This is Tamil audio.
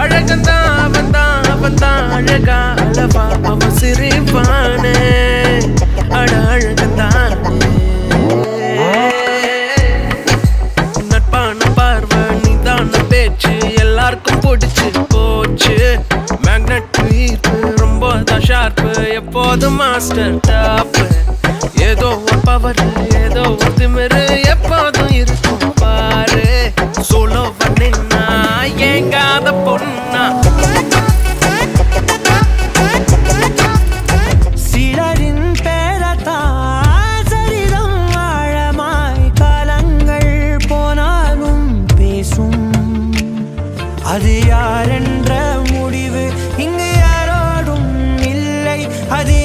அழகந்தான் அவன்தான் அழகா அளவா அவன் சிரிப்பானே அட அழகந்தான் நட்பான பார்வை நீதான பேச்சு எல்லாருக்கும் பிடிச்சு போச்சு மேக்னெட் ஈர்ப்பு ரொம்ப தான் ஷார்ப்பு எப்போதும் மாஸ்டர் டாப்பு ஏதோ ஒரு பவர் ஏதோ ஒரு திமிரு எப்போதும் இருக்கும் பாரு சோலோ பண்ணினா ஏங்காத பொண்ணா சிலரின் பேரத்தான் சரிதம் ஆழமாய் காலங்கள் போனாலும் பேசும் அது யாரென்ற முடிவு இங்கு யாரோடும் இல்லை அது